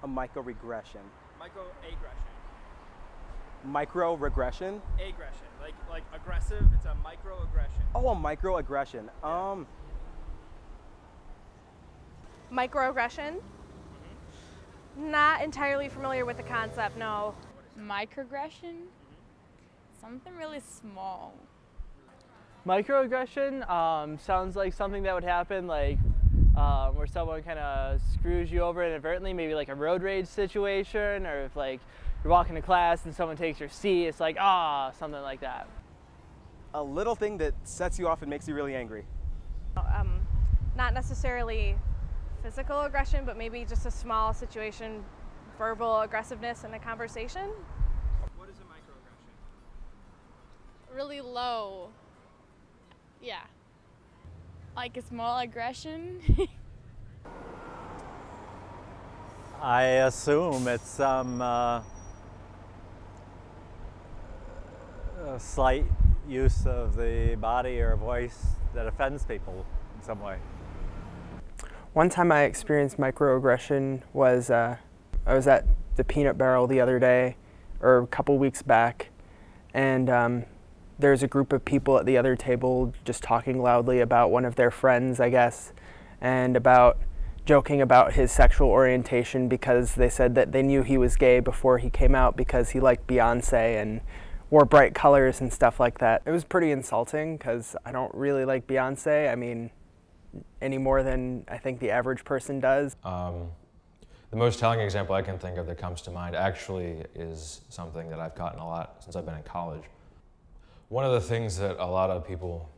a microregression? Microaggression. Microregression? Aggression, like aggressive. It's a microaggression. Oh, a microaggression. Yeah. Microaggression? Not entirely familiar with the concept, no. Microaggression? Something really small. Microaggression sounds like something that would happen like where someone kind of screws you over inadvertently, maybe like a road rage situation, or if like you're walking to class and someone takes your seat, it's like, something like that. A little thing that sets you off and makes you really angry. Not necessarily physical aggression, but maybe just a small situation, verbal aggressiveness in a conversation. What is a microaggression? Really low. Yeah. Like a small aggression. I assume it's some slight use of the body or voice that offends people in some way. One time I experienced microaggression was I was at the Peanut Barrel the other day, or a couple weeks back, and there's a group of people at the other table just talking loudly about one of their friends, I guess, and about joking about his sexual orientation because they said that they knew he was gay before he came out because he liked Beyonce and wore bright colors and stuff like that. It was pretty insulting because I don't really like Beyonce. I mean, any more than I think the average person does. The most telling example I can think of that comes to mind actually is something that I've gotten a lot since I've been in college. One of the things that a lot of people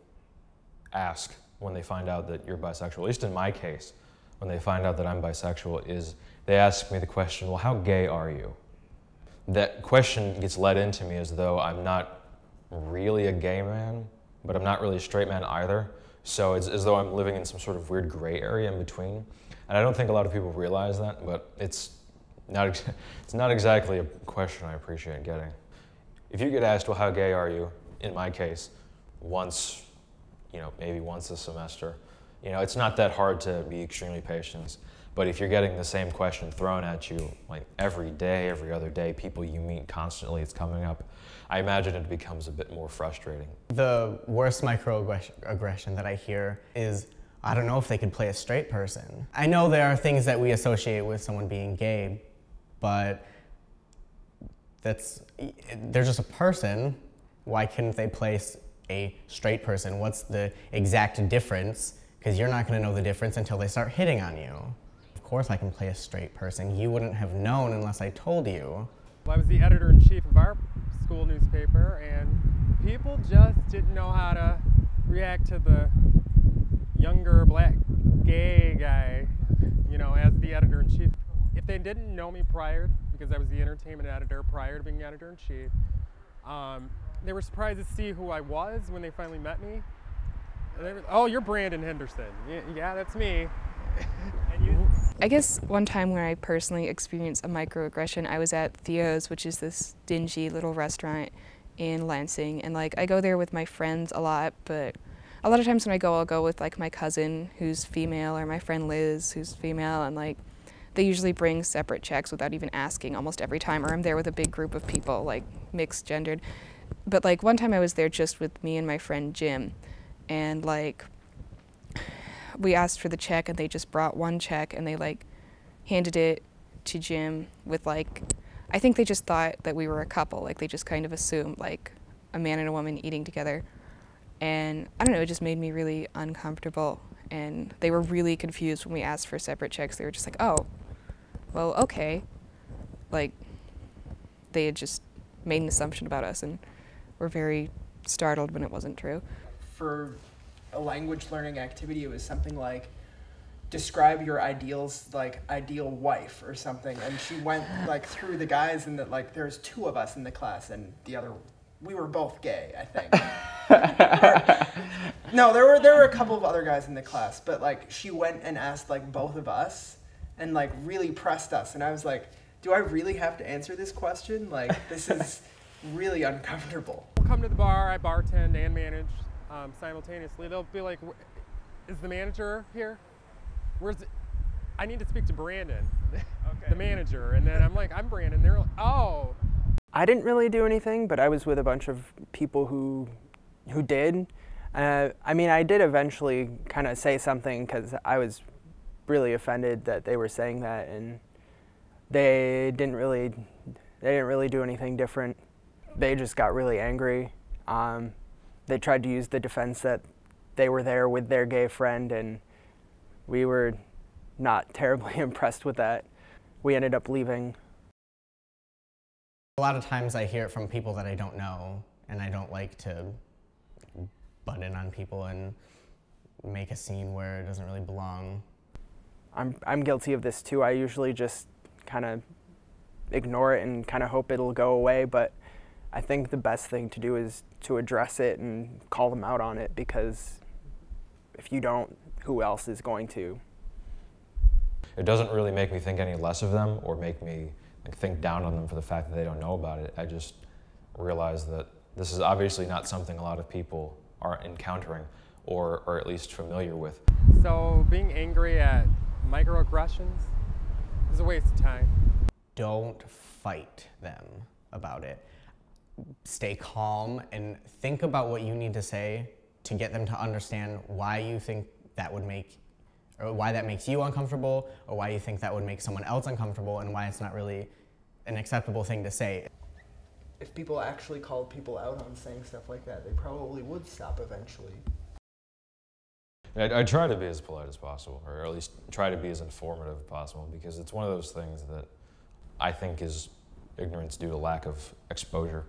ask when they find out that you're bisexual, at least in my case, when they find out that I'm bisexual, is they ask me the question, well, how gay are you? That question gets led into me as though I'm not really a gay man, but I'm not really a straight man either. So it's as though I'm living in some sort of weird gray area in between. And I don't think a lot of people realize that, but it's not exactly a question I appreciate getting. If you get asked, well, how gay are you? In my case, once, maybe once a semester, it's not that hard to be extremely patient. But if you're getting the same question thrown at you like every day, every other day, people you meet constantly, it's coming up, I imagine it becomes a bit more frustrating. The worst microaggression that I hear is, I don't know if they could play a straight person. I know there are things that we associate with someone being gay, but they're just a person. Why couldn't they place a straight person? What's the exact difference? Because you're not going to know the difference until they start hitting on you. Of course I can play a straight person. You wouldn't have known unless I told you. Well, I was the editor-in-chief of our school newspaper, and people just didn't know how to react to the younger black gay guy, as the editor-in-chief. If they didn't know me prior, because I was the entertainment editor prior to being editor-in-chief, they were surprised to see who I was when they finally met me. Oh, you're Brandon Henderson. Yeah, that's me. And you? I guess one time where I personally experienced a microaggression, I was at Theo's, which is this dingy little restaurant in Lansing, and I go there with my friends a lot, but a lot of times when I go, I'll go with my cousin who's female, or my friend Liz who's female, and they usually bring separate checks without even asking almost every time, or I'm there with a big group of people, mixed gendered. But one time I was there just with me and my friend Jim, and we asked for the check and they just brought one check and they handed it to Jim with I think they just thought that we were a couple, they just kind of assumed a man and a woman eating together. And I don't know, it just made me really uncomfortable, and they were really confused when we asked for separate checks. They were just oh, well, okay. They had just made an assumption about us and were very startled when it wasn't true. For a language learning activity, it was something like, describe your ideals, ideal wife or something. And she went through the guys, and that there's two of us in the class, and we were both gay, I think. No, there were a couple of other guys in the class, but she went and asked both of us, and really pressed us, and I was like, do I really have to answer this question? This is really uncomfortable. We'll come to the bar, I bartend and manage simultaneously. They'll be like, is the manager here? I need to speak to Brandon, the manager. And then I'm like, I'm Brandon. They're like, oh. I didn't really do anything, but I was with a bunch of people who did. I mean, I did eventually kind of say something because I was really offended that they were saying that, and they didn't really do anything different. They just got really angry. They tried to use the defense that they were there with their gay friend, and we were not terribly impressed with that. We ended up leaving. A lot of times I hear it from people that I don't know, and I don't like to butt in on people and make a scene where it doesn't really belong. I'm guilty of this too. I usually just kind of ignore it and kind of hope it'll go away, but I think the best thing to do is to address it and call them out on it, because if you don't, who else is going to? It doesn't really make me think any less of them or make me think down on them for the fact that they don't know about it. I just realize that this is obviously not something a lot of people are encountering or at least familiar with. So being angry at microaggressions is a waste of time. Don't fight them about it. Stay calm and think about what you need to say to get them to understand why you think that would make, or why that makes you uncomfortable, or why you think that would make someone else uncomfortable, and why it's not really an acceptable thing to say. If people actually called people out on saying stuff like that, they probably would stop eventually. I try to be as polite as possible, or at least try to be as informative as possible, because it's one of those things that I think is ignorance due to lack of exposure.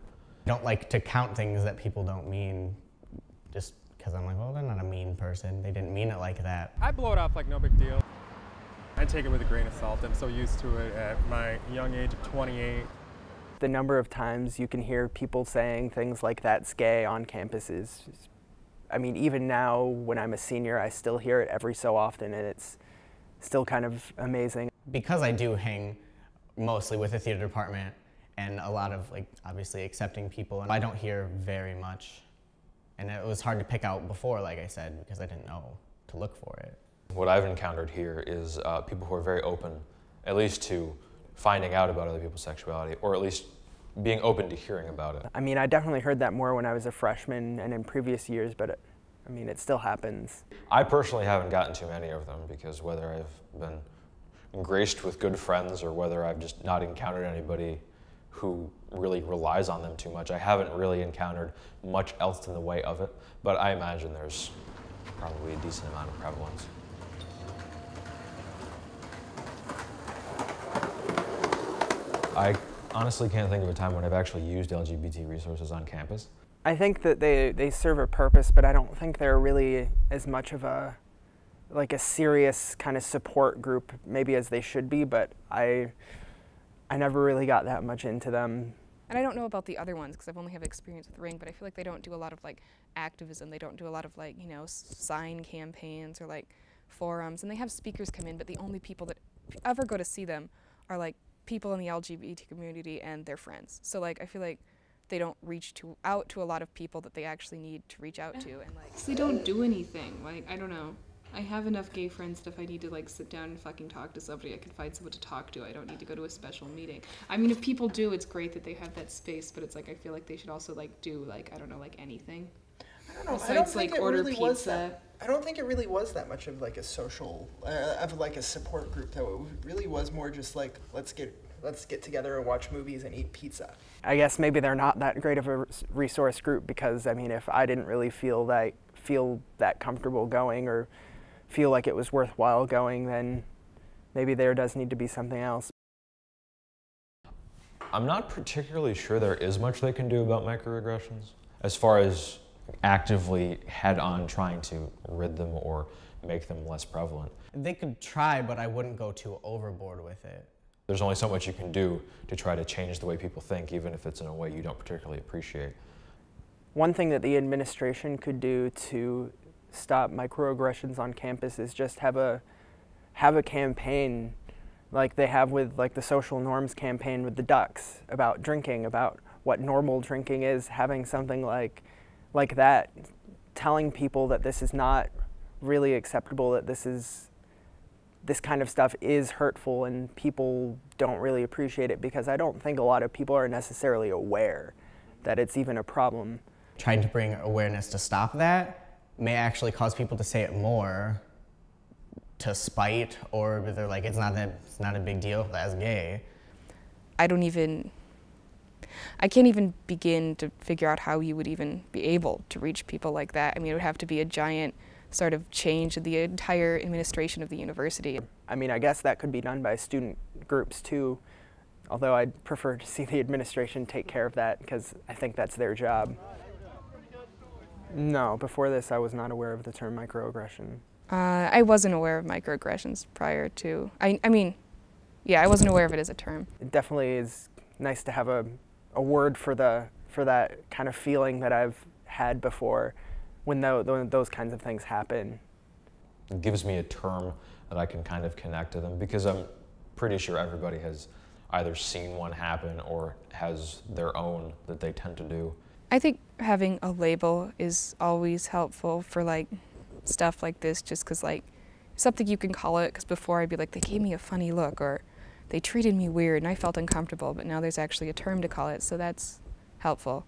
I don't like to count things that people don't mean just because I'm like, well, they're not a mean person. They didn't mean it like that. I blow it off like no big deal. I take it with a grain of salt. I'm so used to it at my young age of 28. The number of times you can hear people saying things like that's gay on campus is, I mean, even now when I'm a senior, I still hear it every so often, and it's still kind of amazing. Because I do hang mostly with the theater department and a lot of, like, obviously accepting people, and I don't hear very much. And it was hard to pick out before, like I said, because I didn't know to look for it. What I've encountered here is people who are very open, at least to finding out about other people's sexuality, or at least being open to hearing about it. I mean, I definitely heard that more when I was a freshman and in previous years, but I mean, it still happens. I personally haven't gotten too many of them, because whether I've been graced with good friends or whether I've just not encountered anybody who really relies on them too much, I haven't really encountered much else in the way of it, but I imagine there's probably a decent amount of prevalence. I honestly can't think of a time when I've actually used LGBT resources on campus. I think that they serve a purpose, but I don't think they're really as much of a serious kind of support group maybe as they should be, but I never really got that much into them. And I don't know about the other ones because I've only have experience with Ring, but I feel like they don't do a lot of like activism. They don't do a lot of like, you know, sign campaigns or like forums, and they have speakers come in, but the only people that ever go to see them are like people in the LGBT community and their friends. So like I feel like they don't reach out to a lot of people that they actually need to reach out to, and like they don't do anything. Like, I don't know. I have enough gay friends that if I need to like sit down and fucking talk to somebody, I can find someone to talk to. I don't need to go to a special meeting. I mean, if people do, it's great that they have that space, but it's like I feel like they should also like do like, I don't know, like anything. I don't know. Besides, I don't think like, it order really pizza. was that. I don't think it really was that much of like a social, of like a support group. Though it really was more just like let's get together and watch movies and eat pizza. I guess maybe they're not that great of a resource group, because I mean, if I didn't really feel that comfortable going or feel like it was worthwhile going, then maybe there does need to be something else. I'm not particularly sure there is much they can do about microaggressions as far as actively head-on trying to rid them or make them less prevalent. They could try, but I wouldn't go too overboard with it. There's only so much you can do to try to change the way people think, even if it's in a way you don't particularly appreciate. One thing that the administration could do to stop microaggressions on campus is just have a campaign like they have with like the social norms campaign with the Ducks about drinking, about what normal drinking is, having something like that, telling people that this is not really acceptable, that this is this kind of stuff is hurtful and people don't really appreciate it, because I don't think a lot of people are necessarily aware that it's even a problem. Trying to bring awareness to stop that may actually cause people to say it more to spite, or they're like, it's not a big deal, that's gay. I can't even begin to figure out how you would even be able to reach people like that. I mean, it would have to be a giant sort of change in the entire administration of the university. I mean, I guess that could be done by student groups too, although I'd prefer to see the administration take care of that, because I think that's their job. No, before this I was not aware of the term microaggression. I wasn't aware of microaggressions prior to, I mean, yeah, I wasn't aware of it as a term. It definitely is nice to have a word for that kind of feeling that I've had before when those kinds of things happen. It gives me a term that I can kind of connect to them, because I'm pretty sure everybody has either seen one happen or has their own that they tend to do. I think having a label is always helpful for like stuff like this, just because like something you can call it, because before I'd be like, they gave me a funny look or they treated me weird and I felt uncomfortable, but now there's actually a term to call it, so that's helpful.